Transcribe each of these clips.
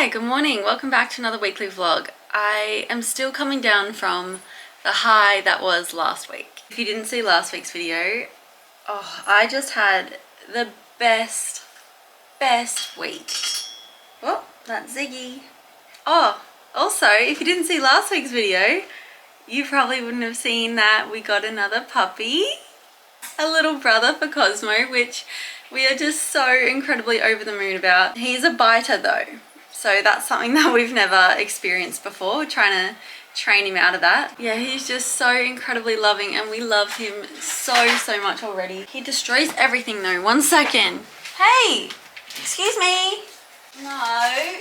Hi, good morning. Welcome back to another weekly vlog. I am still coming down from the high that was last week. If you didn't see last week's video, I just had the best week. Oh, that's Ziggy. Oh, also, if you didn't see last week's video, you probably wouldn't have seen that we got another puppy. A little brother for Cosmo, which we are just so incredibly over the moon about. He's a biter though, so that's something that we've never experienced before. We're trying to train him out of that. Yeah, he's just so incredibly loving and we love him so much already. He destroys everything though. 1 second. Hey, excuse me. No.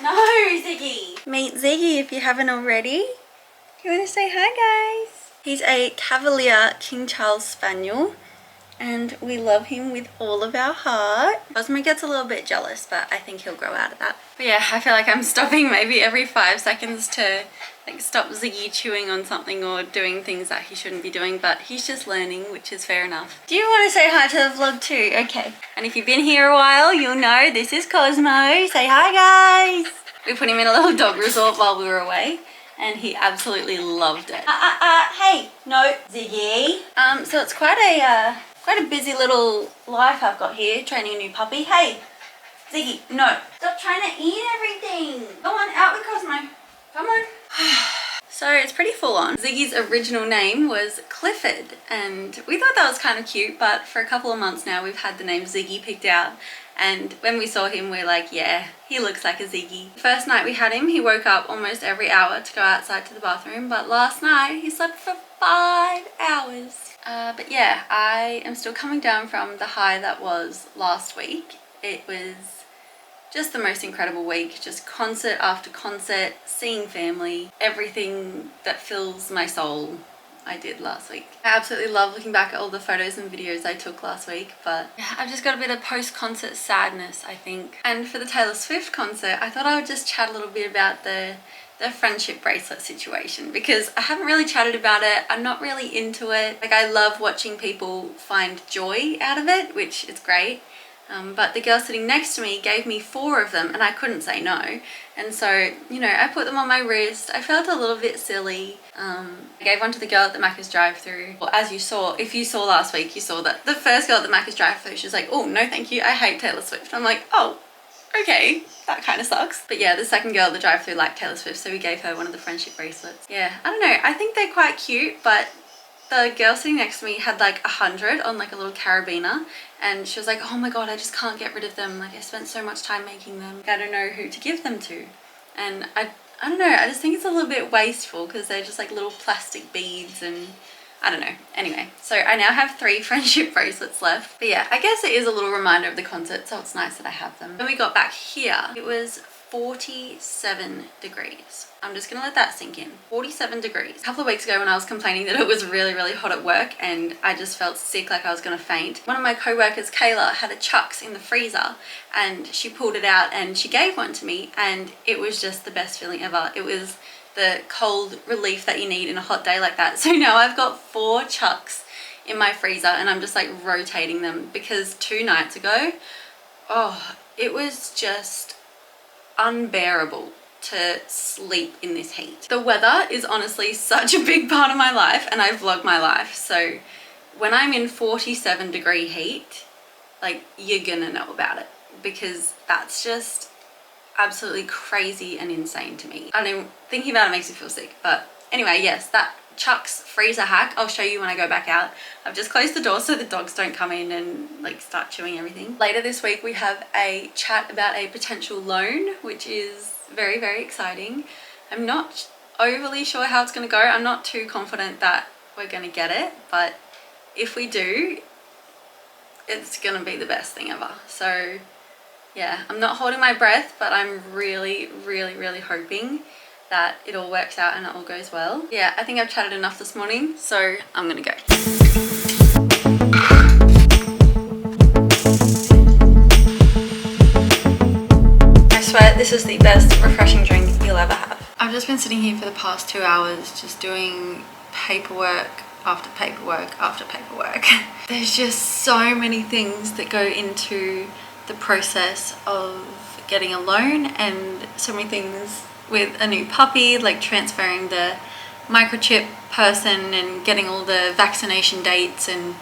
No, Ziggy. Meet Ziggy if you haven't already. You want to say hi, guys? He's a Cavalier King Charles Spaniel and we love him with all of our heart. Cosmo gets a little bit jealous, but I think he'll grow out of that. But yeah, I feel like I'm stopping maybe every 5 seconds to like stop Ziggy chewing on something or doing things that he shouldn't be doing, but he's just learning, which is fair enough. Do you want to say hi to the vlog too? Okay. And if you've been here a while, you'll know this is Cosmo. Say hi, guys. We put him in a little dog resort while we were away, and he absolutely loved it. Hey, no, Ziggy. So it's quite a busy little life I've got here, training a new puppy. Hey, Ziggy, no. Stop trying to eat everything. Go on, out with Cosmo. Come on. So it's pretty full on. Ziggy's original name was Clifford, and we thought that was kind of cute, but for a couple of months now we've had the name Ziggy picked out. And when we saw him, we're like, yeah, he looks like a Ziggy. The first night we had him, he woke up almost every hour to go outside to the bathroom. But last night, he slept for 5 hours. But yeah, I am still coming down from the high that was last week. It was just the most incredible week. Just concert after concert, seeing family, everything that fills my soul. I did last week. I absolutely love looking back at all the photos and videos I took last week, but yeah, I've just got a bit of post-concert sadness, I think. And for the Taylor Swift concert, I thought I would just chat a little bit about the friendship bracelet situation, because I haven't really chatted about it. I'm not really into it. Like, I love watching people find joy out of it, which is great. But the girl sitting next to me gave me 4 of them and I couldn't say no. And so, you know, I put them on my wrist. I felt a little bit silly. I gave one to the girl at the Macca's drive-thru. Well, as you saw, if you saw last week, you saw that the first girl at the Macca's drive-thru, she was like, oh, no thank you, I hate Taylor Swift. I'm like, oh, okay, that kind of sucks. But yeah, the second girl at the drive-thru liked Taylor Swift, so we gave her one of the friendship bracelets. Yeah, I don't know, I think they're quite cute, but the girl sitting next to me had like 100 on like a little carabiner, and she was like, oh my god, I just can't get rid of them. Like, I spent so much time making them. I don't know who to give them to. And I don't know, I just think it's a little bit wasteful because they're just like little plastic beads and I don't know. Anyway, so I now have 3 friendship bracelets left. But yeah, I guess it is a little reminder of the concert, so it's nice that I have them. When we got back here, it was 47 degrees. I'm just gonna let that sink in. 47 degrees. A couple of weeks ago when I was complaining that it was really hot at work and I just felt sick, like I was gonna faint, one of my co-workers, Kayla, had a Chucks in the freezer and she pulled it out and she gave one to me, and it was just the best feeling ever. It was the cold relief that you need in a hot day like that. So now I've got 4 Chucks in my freezer and I'm just like rotating them, because 2 nights ago, it was just unbearable to sleep in this heat. The weather is honestly such a big part of my life, and I vlog my life, so when I'm in 47 degree heat, like, you're gonna know about it, because that's just absolutely crazy and insane to me. I don't know, thinking about it makes me feel sick. But anyway, yes, that Chucks freezer hack, I'll show you when I go back out. I've just closed the door so the dogs don't come in and like start chewing everything. Later this week we have a chat about a potential loan, which is very exciting. I'm not overly sure how it's going to go. I'm not too confident that we're going to get it, but if we do, it's going to be the best thing ever. So yeah, I'm not holding my breath, but I'm really hoping that it all works out and it all goes well. Yeah, I think I've chatted enough this morning, so I'm gonna go. I swear this is the best refreshing drink you'll ever have. I've just been sitting here for the past 2 hours just doing paperwork after paperwork after paperwork. There's just so many things that go into the process of getting a loan and so many things with a new puppy, like transferring the microchip person and getting all the vaccination dates. And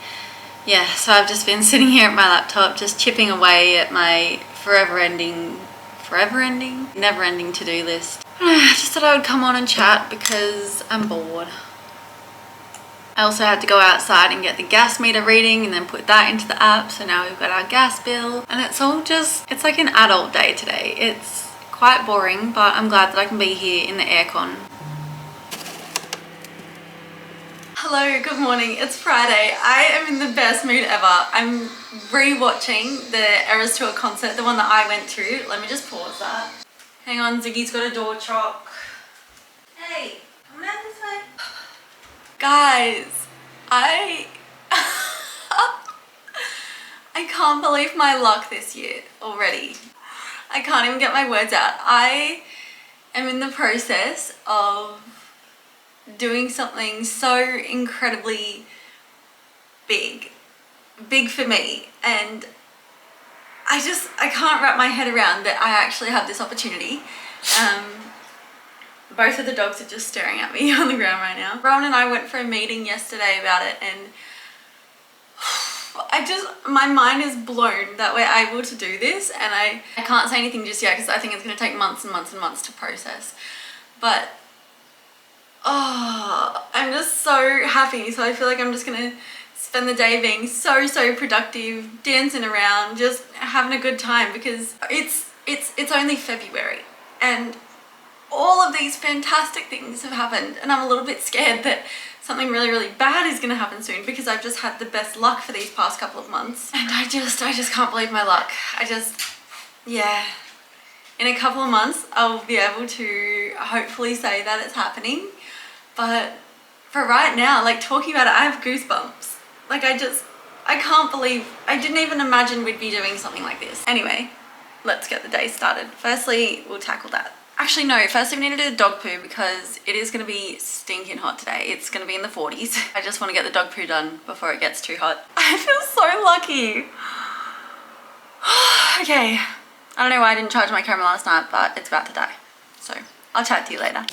yeah, so I've just been sitting here at my laptop just chipping away at my never-ending to-do list. I just thought I would come on and chat because I'm bored. I also had to go outside and get the gas meter reading and then put that into the app, so now we've got our gas bill, and it's all just, it's like an adult day today. It's quite boring, but I'm glad that I can be here in the aircon. Hello, good morning. It's Friday. I am in the best mood ever. I'm re-watching the Eras Tour concert, the one that I went to. Let me just pause that. Hang on, Ziggy's got a door chock. Hey, come down this way. Guys, I can't believe my luck this year already. I can't even get my words out. I am in the process of doing something so incredibly big for me, and I can't wrap my head around that I actually have this opportunity. Both of the dogs are just staring at me on the ground right now. Rowan and I went for a meeting yesterday about it, and my mind is blown that we're able to do this, and I can't say anything just yet because I think it's going to take months and months and months to process. But oh, I'm just so happy. So I feel like I'm just going to spend the day being so productive, dancing around, just having a good time, because it's only February and all of these fantastic things have happened, and I'm a little bit scared that something really bad is going to happen soon, because I've just had the best luck for these past couple of months, and I just can't believe my luck. Yeah, in a couple of months I'll be able to hopefully say that it's happening, but for right now, like, talking about it, I have goosebumps. Like, I can't believe, I didn't even imagine we'd be doing something like this. Anyway, let's get the day started. Firstly, we'll tackle that. Actually, no, firstly we need to do the dog poo because it is going to be stinking hot today. It's going to be in the 40s. I just want to get the dog poo done before it gets too hot. I feel so lucky. Okay, I don't know why I didn't charge my camera last night, but it's about to die. So I'll chat to you later.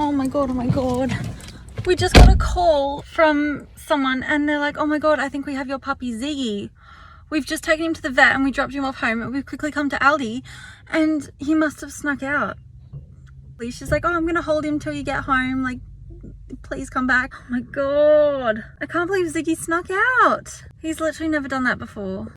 Oh my god, oh my god. We just got a call from someone and they're like, oh my god, I think we have your puppy Ziggy. We've just taken him to the vet and we dropped him off home and we've quickly come to Aldi and he must have snuck out. She's like, oh, I'm gonna hold him till you get home, like, please come back. Oh my god, I can't believe Ziggy snuck out. He's literally never done that before.